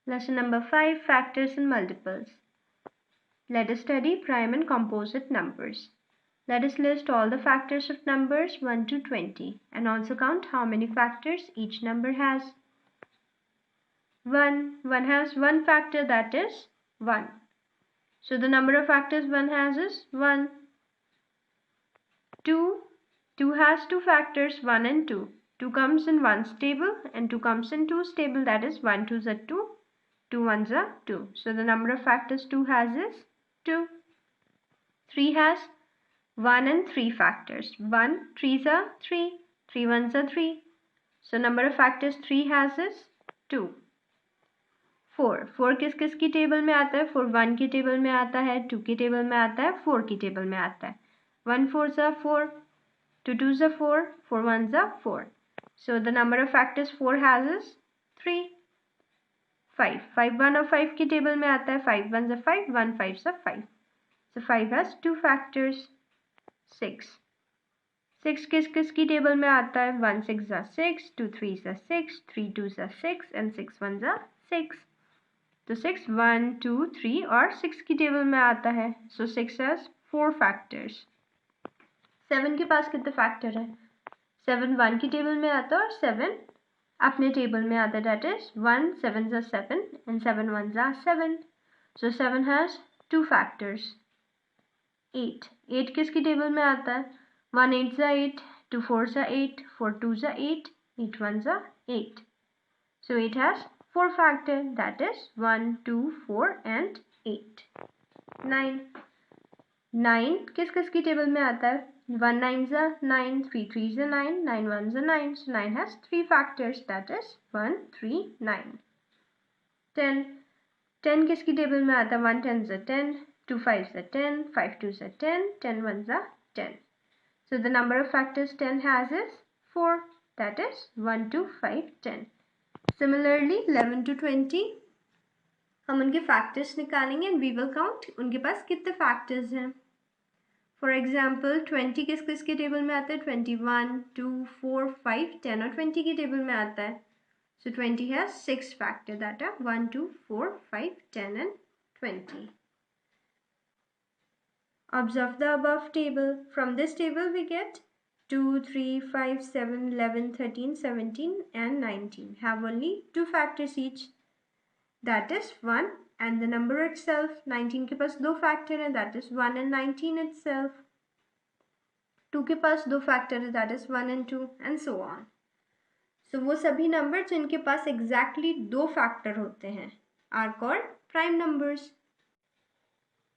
Lesson number 5, Factors and Multiples. Let us study prime and composite numbers. Let us list all the factors of numbers 1 to 20 and also count how many factors each number has. 1 has one factor, that is 1. So the number of factors 1 has is 1. 2 has two factors 1 and 2. 2 comes in 1's table and 2 comes in 2's table, that is 1 2's are 2. 2 1's are 2. So the number of factors 2 has is 2. 3 has 1 and 3 factors. 1 3's are 3. 3 1's are 3. So number of factors 3 has is 2. 4 किस किस की table में आता है? 4 1 की table में आता है, 2 की टेबल में आता है, 4 की टेबल में आता है. 1 4's are 4, 2 2's are 4, 4 1's are 4. So the number of factors 4 has is 3. 5 1 और 5 की टेबल में आता है, 5 1's are 5, 1 5's are 5. So 5 has 2 factors. 6 किस किस की टेबल में आता है? 1 6's are 6, 2 3's are 6, 3 2's are 6 and 6 1's are 6. तो 6 1 2 3 और 6 की टेबल में आता है. So 6 has 4 factors. 7 के पास कितने फैक्टर है? 7 1 की टेबल में आता है और 7 अपने टेबल में आता है, that is 1 7's are 7 and 7 1's are 7. So 7 has 2 factors. 8 किसकी टेबल में आता है? 1 8's are 8, 2 4's are 8, 4 2's are 8, 8 1's are 8. So 8 has 4 factors, that is 1 2 4 and 8. 9 किस किस की टेबल में आता है? 1 9's are 9, 3 3's are 9, 9 1's are 9. So 9 has 3 factors, that is 1 3 9. 10 किसकी टेबल में आता है? 1 10's are 10, 2 5's are 10, 5 2's are 10, 10 1's are 10. So the number of factors 10 has is 4, that is 1 2 5 10. Similarly 11 to 20 हम उनके factors निकालेंगे and we will count उनके पास कितने factors हैं. फॉर एग्जाम्पल 20 किस किस के टेबल में आता है? 21 2 4 5 10 और 20 की टेबल में आता है. So 20 has 6 factors, that are 1 2 4 5 10 and 20. Observe the above table. From this table we get 2 3 5 7 11 13 17 and 19 have only 2 factors each, that is 1 and the number itself. 19 के पास 2 factor है, that is 1 and 19 itself. 2 के पास 2 factor है, that is 1 and 2 and so on. So वो सभी number जिनके पास exactly 2 factor होते हैं are called prime numbers.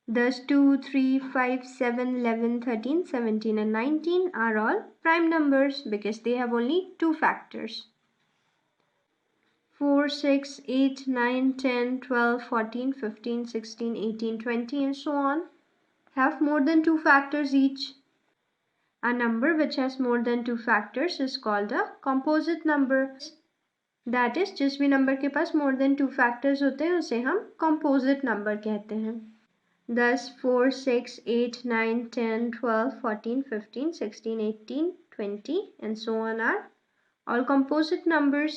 Thus 2 3 5 7 11 13 17 and 19 are all prime numbers because they have only 2 factors. 4 6 8 9 10 12 14 15 16 18 20 and so on have more than 2 factors each. A number which has more than 2 factors is called a composite number. That is, जिस भी number के पास more than 2 factors होते हैं उसे हम composite number कहते हैं. Thus 4 6 8 9 10 12 14 15 16 18 20 and so on are all composite numbers.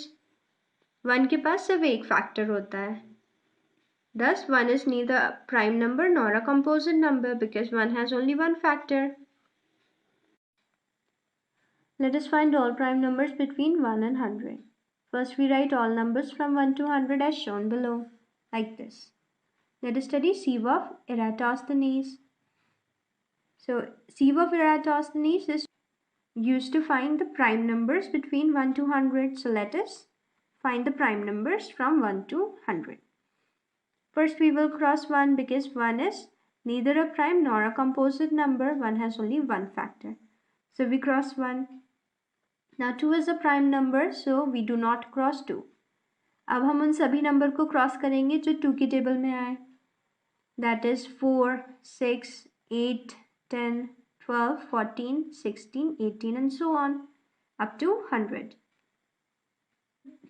1 के पास सिर्फ एक factor होता है. Thus 1 is neither a prime number nor a composite number because 1 has only one factor. Let us find all prime numbers between 1 and 100. First we write all numbers from 1 to 100 as shown below, like this. Let us study sieve of Eratosthenes. So sieve of Eratosthenes is used to find the prime numbers between 1 to 100. So let us find the prime numbers from 1 to 100. First we will cross 1 because 1 is neither a prime nor a composite number. 1 has only one factor. So we cross 1. Now 2 is a prime number, so we do not cross 2. अब हम उन सभी number को cross करेंगे जो 2 की table में आए. That is 4 6 8 10 12 14 16 18 and so on up to 100.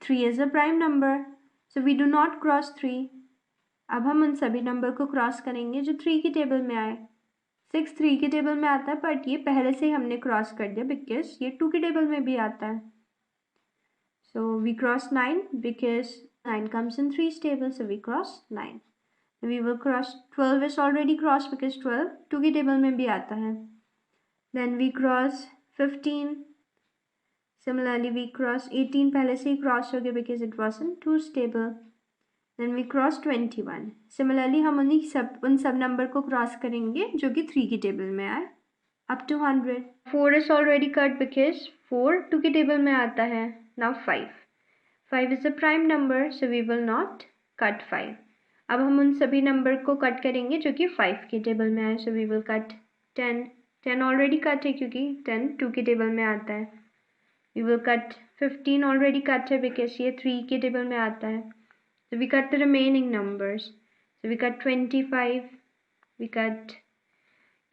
3 is a prime number, so we do not cross 3. अब हम उन सभी नंबर को क्रॉस करेंगे जो 3 की टेबल में आए. 6 3 की टेबल में आता है बट ये पहले से ही हमने क्रॉस कर दिया बिकॉज ये 2 की टेबल में भी आता है. So we cross 9 because 9 comes in 3's table, so we cross 9. We will cross 12 is already crossed because 12 2 की table में भी आता है. Then we cross 15. Similarly, we cross 18 पहले से ही cross हो गया because it was in 2's table. Then we cross 21. Similarly, हम उन सब नंबर को क्रॉस करेंगे जो कि 3 की टेबल में आए up to 100. 4 is already cut because 4 2 की टेबल में आता है. Now 5. 5 is a prime number, so we will not cut 5. अब हम उन सभी नंबर को कट करेंगे जो कि 5 की टेबल में आए. So we will cut 10. 10 already cut है क्योंकि 10 2 की टेबल में आता है. We will cut 15 already cut है because ये 3 की टेबल में आता है. So we cut the remaining numbers. So we cut 25, we cut,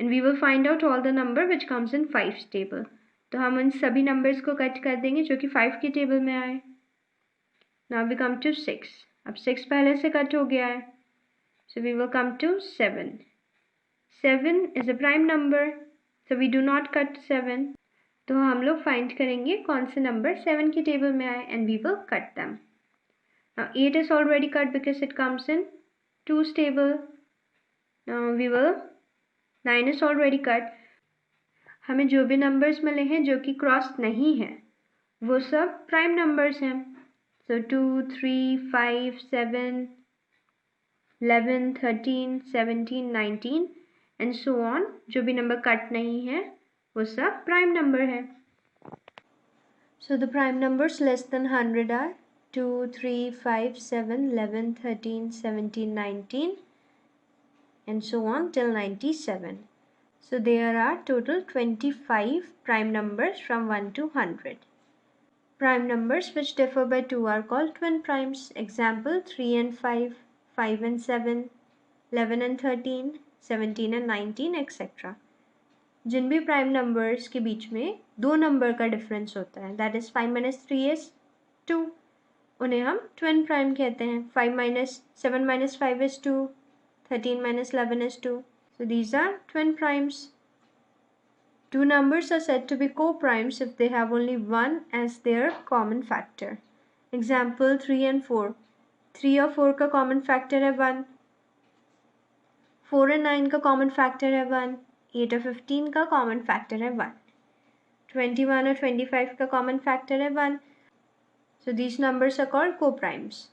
and we will find out all the number which comes in 5's table. तो हम उन सभी numbers को cut कर देंगे जो कि 5 की table में आए. Now we come to 6. अब 6 पहले से cut हो गया है. So we will come to 7. 7 is a prime number, so we do not cut 7. तो हम लोग find करेंगे कौन से number 7 की table में आए and we will cut them. Now 8 is already cut because it comes in 2's table. Now 9 is already cut. हमें जो भी numbers मिले हैं जो कि क्रॉस नहीं है वो सब प्राइम numbers हैं. So 2, 3, 5, 7, 11, 13, 17, 19 and so on. जो भी number कट नहीं है वो सब प्राइम number है. So the prime numbers less than 100 are 2, 3, 5, 7, 11, 13, 17, 19 and so on till 97. So there are total 25 prime numbers from 1 to 100. Prime numbers which differ by 2 are called twin primes. Example 3 and 5, 5 and 7, 11 and 13, 17 and 19 etc. जिन भी prime numbers के बीच में दो number का difference होता है, that is 5 minus 3 is 2, उन्हें हम twin prime कहते हैं. 5 minus 7 minus 5 is 2, 13 minus 11 is 2. So these are twin primes. Two numbers are said to be co-primes if they have only one as their common factor. Example 3 and 4. 3 और 4 का common factor है 1. 4 and 9 का common factor है 1. 8 और 15 का common factor है 1. 21 और 25 का common factor है 1. So these numbers are called co-primes.